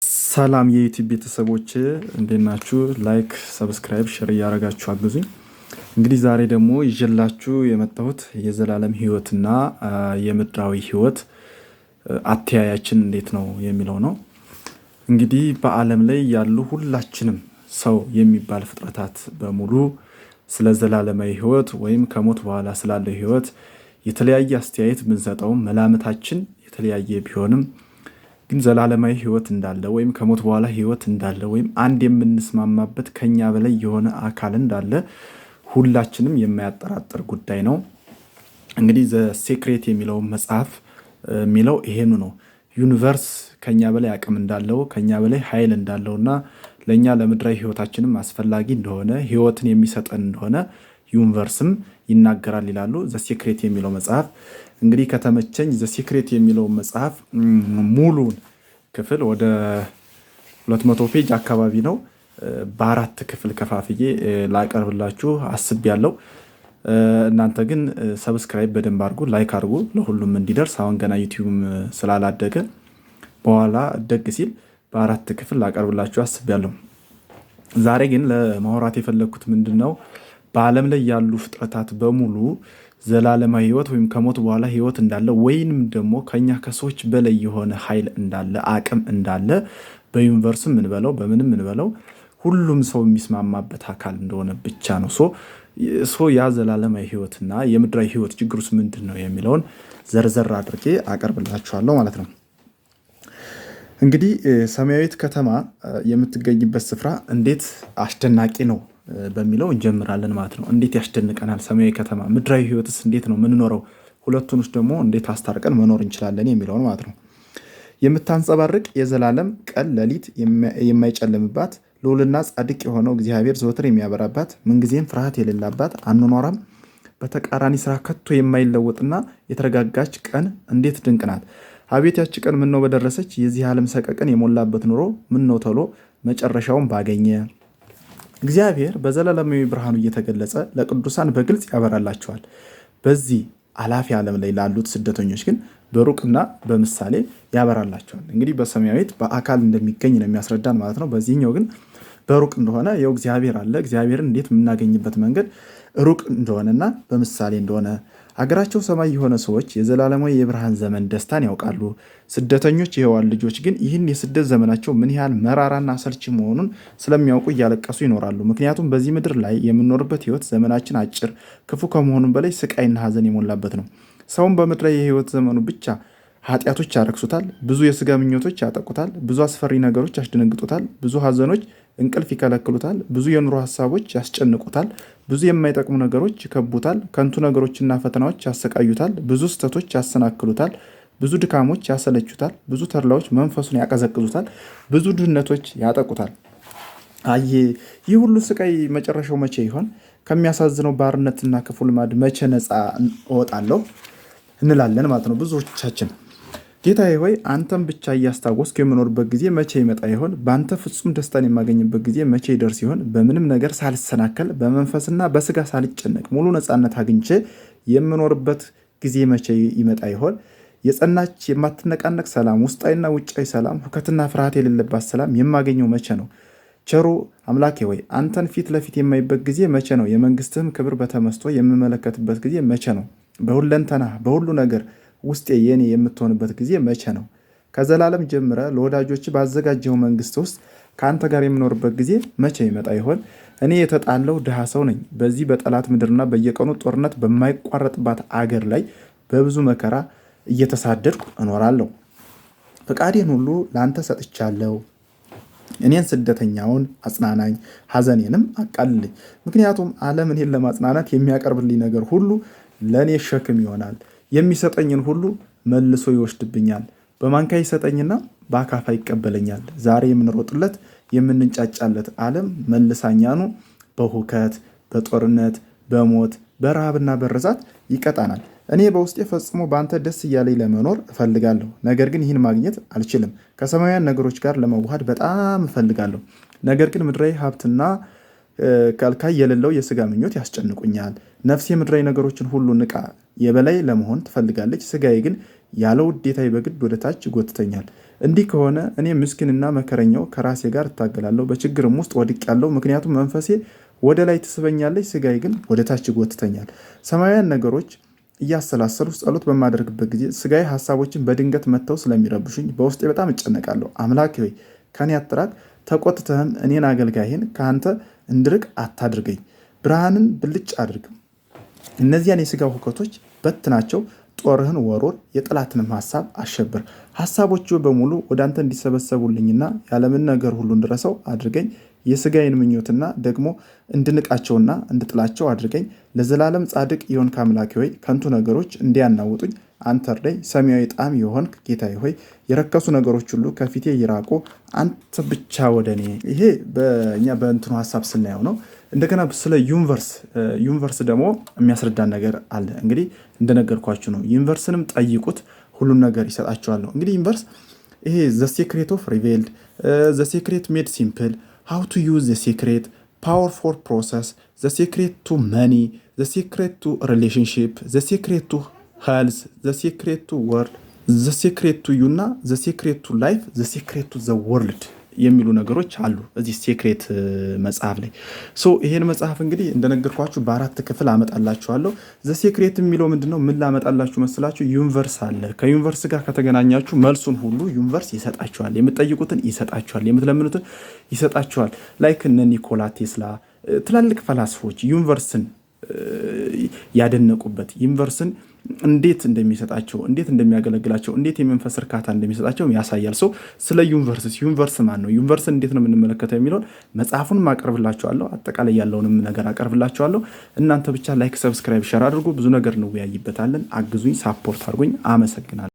ሰላም የዩቲዩብ ቤተሰቦች እንዴት ናችሁ? ላይክ ሰብስክራይብ ሼር እያደረጋችሁ አግዙኝ። እንግዲህ ዛሬ ደግሞ ይዤላችሁ የመጣሁት የዘላለም ህይወትና የምድራዊ ህይወት አተያያችን እንዴት ነው የሚለው ነው። እንግዲህ በዓለም ላይ ያሉ ሁላችንም ሰው የሚባል ፍጥረታት በሙሉ ስለ ዘላለማዊ ህይወት ወይም ከሞት በኋላ ስላለው ህይወት የተለያየ አስተያየት ብንሰጠውም መላምታችን የተለያየ ቢሆንም ግን ዘላለማዊ ህይወት እንዳለ ወይም ከሞት በኋላ ህይወት እንዳለ ወይም አንድ የምንስማማበት ከኛ በላይ የሆነ አካል እንዳለ ሁላችንም የማያጠራጥር ጉዳይ ነው። እንግዲህ ዘ ሴክሬት የሚለው መጽሐፍ የሚለው ይሄኑ ነው። ዩኒቨርስ ከኛ በላይ አቅም እንዳለው ከኛ በላይ ኃይል እንዳለውና ለኛ ለምድራዊ ህይወታችንም አስፈላጊ እንደሆነ ህይወትን የሚሰጠን እንደሆነ ዩኒቨርስም ይናገራል ይላሉ ዘ ሴክሬት የሚለው መጽሐፍ። እንግዲህ ከተመቸኝ ዘ ሴክሬት የሚለው መጽሐፍ ሙሉን ክፍል ወደ 200 ፔጅ አካባቢ ነው በአራት ክፍል ከፋፍዬ ላቀርብላችሁ አስቤያለሁ። እናንተ ግን ሰብስክራይብ በደንብ አድርጉ፣ ላይክ አድርጉ ለሁሉም እንዲደርስ። አሁን ገና ዩቲዩብ ስላላደገ በኋላ ደግ ሲል በአራት ክፍል ላቀርብላችሁ አስቤያለሁ። ዛሬ ግን ለማውራት የፈለግኩት ምንድነው በዓለም ላይ ያሉ ፍጥረታት በሙሉ ዘላለማዊ ህይወት ወይም ከሞት በኋላ ህይወት እንዳለ ወይንም ደግሞ ከኛ ከሰዎች በላይ የሆነ ኃይል እንዳለ አቅም እንዳለ በዩኒቨርስም እንበለው በምንም እንበለው ሁሉም ሰው የሚስማማበት አካል እንደሆነ ብቻ ነው። ያ ዘላለማዊ ህይወትና የምድራዊ ህይወት ችግሩስ ምንድን ነው የሚለውን ዘርዘር አድርጌ አቀርብላችኋለሁ ማለት ነው። እንግዲህ ሰማያዊት ከተማ የምትገኝበት ስፍራ እንዴት አስደናቂ ነው በሚለው እንጀምራለን ማለት ነው። እንዴት ያስደንቀናል ሰማያዊ ከተማ፣ ምድራዊ ህይወትስ እንዴት ነው የምንኖረው፣ ሁለቱንስ ደግሞ እንዴት አስታርቀን መኖር እንችላለን የሚለውን ማለት ነው። የምታንጸባርቅ የዘላለም ቀን ሌሊት የማይጨልምባት ልዑልና ጻድቅ የሆነው እግዚአብሔር ዘወትር የሚያበራባት ምንጊዜም ፍርሃት የሌላባት አኗኗራም በተቃራኒ ስራ ከቶ የማይለወጥና የተረጋጋች ቀን እንዴት ድንቅ ናት! አቤት ያች ቀን ምነው በደረሰች! የዚህ ዓለም ሰቀቀን የሞላበት ኑሮ ምነው ቶሎ መጨረሻውን ባገኘ! እግዚአብሔር በዘላለማዊ ብርሃኑ እየተገለጸ ለቅዱሳን በግልጽ ያበራላቸዋል። በዚህ አላፊ ዓለም ላይ ላሉት ስደተኞች ግን በሩቅና በምሳሌ ያበራላቸዋል። እንግዲህ በሰማያዊት በአካል እንደሚገኝ ነው የሚያስረዳን ማለት ነው። በዚህኛው ግን በሩቅ እንደሆነ ያው እግዚአብሔር አለ። እግዚአብሔርን እንዴት የምናገኝበት መንገድ ሩቅ እንደሆነና በምሳሌ እንደሆነ አገራቸው ሰማይ የሆነ ሰዎች የዘላለማዊ የብርሃን ዘመን ደስታን ያውቃሉ። ስደተኞች የሔዋን ልጆች ግን ይህን የስደት ዘመናቸው ምን ያህል መራራና አሰልቺ መሆኑን ስለሚያውቁ እያለቀሱ ይኖራሉ። ምክንያቱም በዚህ ምድር ላይ የምንኖርበት ህይወት ዘመናችን አጭር፣ ክፉ ከመሆኑም በላይ ስቃይና ሀዘን የሞላበት ነው። ሰውን በምድራዊ የህይወት ዘመኑ ብቻ ኃጢአቶች ያረክሱታል፣ ብዙ የስጋ ምኞቶች ያጠቁታል፣ ብዙ አስፈሪ ነገሮች ያስደነግጡታል፣ ብዙ ሀዘኖች እንቅልፍ ይከለክሉታል፣ ብዙ የኑሮ ሀሳቦች ያስጨንቁታል፣ ብዙ የማይጠቅሙ ነገሮች ይከቡታል፣ ከንቱ ነገሮችና ፈተናዎች ያሰቃዩታል፣ ብዙ ስህተቶች ያሰናክሉታል፣ ብዙ ድካሞች ያሰለቹታል፣ ብዙ ተድላዎች መንፈሱን ያቀዘቅዙታል፣ ብዙ ድህነቶች ያጠቁታል። ይህ ሁሉ ስቃይ መጨረሻው መቼ ይሆን? ከሚያሳዝነው ባርነትና ክፉ ልማድ መቼ ነፃ እወጣለሁ እንላለን ማለት ነው ብዙዎቻችን። ጌታዬ ሆይ አንተን ብቻ እያስታወስኩ የምኖርበት ጊዜ መቼ ይመጣ ይሆን? በአንተ ፍጹም ደስታን የማገኝበት ጊዜ መቼ ይደርስ ይሆን? በምንም ነገር ሳልሰናከል በመንፈስና በስጋ ሳልጨነቅ ሙሉ ነፃነት አግኝቼ የምኖርበት ጊዜ መቼ ይመጣ ይሆን? የጸናች የማትነቃነቅ ሰላም፣ ውስጣዊና ውጫዊ ሰላም፣ ሁከትና ፍርሃት የሌለባት ሰላም የማገኘው መቼ ነው? ቸሩ አምላኬ ሆይ አንተን ፊት ለፊት የማይበት ጊዜ መቼ ነው? የመንግስትህም ክብር በተመስጦ የምመለከትበት ጊዜ መቼ ነው? በሁለንተና በሁሉ ነገር ውስጤ የኔ የምትሆንበት ጊዜ መቼ ነው? ከዘላለም ጀምረ ለወዳጆች ባዘጋጀው መንግስት ውስጥ ከአንተ ጋር የምኖርበት ጊዜ መቼ ይመጣ ይሆን? እኔ የተጣለው ድሃ ሰው ነኝ። በዚህ በጠላት ምድርና በየቀኑ ጦርነት በማይቋረጥባት አገር ላይ በብዙ መከራ እየተሳደድኩ እኖራለሁ። ፈቃዴን ሁሉ ለአንተ ሰጥቻለሁ። እኔን ስደተኛውን አጽናናኝ፣ ሐዘኔንም አቃልልኝ። ምክንያቱም ዓለም እኔን ለማጽናናት የሚያቀርብልኝ ነገር ሁሉ ለእኔ ሸክም ይሆናል። የሚሰጠኝን ሁሉ መልሶ ይወስድብኛል። በማንካ ይሰጠኝና በአካፋ ይቀበለኛል። ዛሬ የምንሮጥለት የምንንጫጫለት ዓለም መልሳኛኑ በሁከት በጦርነት በሞት በረሃብና በርዛት ይቀጣናል። እኔ በውስጤ ፈጽሞ በአንተ ደስ እያለኝ ለመኖር እፈልጋለሁ። ነገር ግን ይህን ማግኘት አልችልም። ከሰማያውያን ነገሮች ጋር ለመዋሃድ በጣም እፈልጋለሁ። ነገር ግን ምድራዊ ሀብትና ከልካይ የሌለው የስጋ ምኞት ያስጨንቁኛል። ነፍሴ ምድራዊ ነገሮችን ሁሉ ንቃ የበላይ ለመሆን ትፈልጋለች። ስጋዬ ግን ያለ ውዴታዬ በግድ ወደ ታች ይጎትተኛል። እንዲህ ከሆነ እኔ ምስኪንና መከረኛው ከራሴ ጋር እታገላለሁ፣ በችግርም ውስጥ ወድቄአለሁ። ምክንያቱም መንፈሴ ወደ ላይ ትስበኛለች፣ ስጋዬ ግን ወደ ታች ይጎትተኛል። ሰማያውያን ነገሮች እያሰላሰሉ ጸሎት በማደርግበት ጊዜ ስጋዬ ሀሳቦችን በድንገት መጥተው ስለሚረብሹኝ በውስጤ በጣም እጨነቃለሁ። አምላኬ ሆይ ከኔ አትራቅ፣ ተቆጥተህም እኔን አገልጋይህን ከአንተ እንድርቅ አታድርገኝ። ብርሃንን ብልጭ አድርግ፣ እነዚያን የስጋ ሁከቶች በትናቸው። ጦርህን ወሮር፣ የጠላትንም ሀሳብ አሸብር። ሀሳቦቹ በሙሉ ወደ አንተ እንዲሰበሰቡልኝና ያለምን ነገር ሁሉ እንድረሰው አድርገኝ። የስጋዬን ምኞትና ደግሞ እንድንቃቸውና እንድጥላቸው አድርገኝ። ለዘላለም ጻድቅ የሆንክ አምላኬ ሆይ ከንቱ ነገሮች እንዲያናውጡኝ አንተ እርዳኝ። ሰማያዊ ጣዕም የሆንክ ጌታዬ ሆይ የረከሱ ነገሮች ሁሉ ከፊቴ ይራቁ፣ አንተ ብቻ ወደ እኔ። ይሄ በእኛ በእንትኑ ሀሳብ ስናየው ነው። እንደገና ስለ ዩኒቨርስ ደግሞ የሚያስረዳን ነገር አለ። እንግዲህ እንደነገርኳችሁ ነው። ዩኒቨርስንም ጠይቁት ሁሉን ነገር ይሰጣችኋል ነው። እንግዲህ ዩኒቨርስ ይሄ ዘ ሴክሬት ኦፍ ሪቬልድ፣ ዘ ሴክሬት ሜድ ሲምፕል፣ ሃው ቱ ዩዝ ዘ ሴክሬት፣ ፓወር ፎር ፕሮሰስ፣ ዘ ሴክሬት ቱ መኒ፣ ዘ ሴክሬት ቱ ሪሌሽንሽፕ፣ ዘ ሴክሬት ቱ ሄልዝ፣ ዘ ሴክሬት ቱ ወርልድ፣ ዘ ሴክሬት ቱ ዩ እና ዘ ሴክሬት ቱ ላይፍ፣ ዘ ሴክሬት ቱ ዘ ወርልድ የሚሉ ነገሮች አሉ እዚህ ሴክሬት መጽሐፍ ላይ። ይሄን መጽሐፍ እንግዲህ እንደነገርኳችሁ በ4 ክፍል አመጣላችኋለሁ። ዘ ሴክሬት የሚለው ምንድነው? ምን ላመጣላችሁ መስላችሁ? ዩኒቨርስ አለ። ከዩኒቨርስ ጋር ከተገናኛችሁ መልሱን ሁሉ ዩኒቨርስ ይሰጣችኋል። የምትጠይቁትን ይሰጣችኋል፣ የምትለምኑትን ይሰጣችኋል። ላይክ እነ ኒኮላ ቴስላ ትላልቅ ፈላስፎች ዩኒቨርስን ያደነቁበት ዩኒቨርስን እንዴት እንደሚሰጣቸው፣ እንዴት እንደሚያገለግላቸው፣ እንዴት የመንፈስ እርካታ እንደሚሰጣቸው ያሳያል። ስለ ዩኒቨርስ ማን ነው፣ ዩኒቨርስን እንዴት ነው የምንመለከተው የሚለውን መጽሐፉንም አቀርብላችኋለሁ። አጠቃላይ ያለውንም ነገር አቀርብላችኋለሁ። እናንተ ብቻ ላይክ፣ ሰብስክራይብ፣ ሸር አድርጉ። ብዙ ነገር እንወያይበታለን። አግዙኝ፣ ሳፖርት አድርጉኝ። አመሰግናለሁ።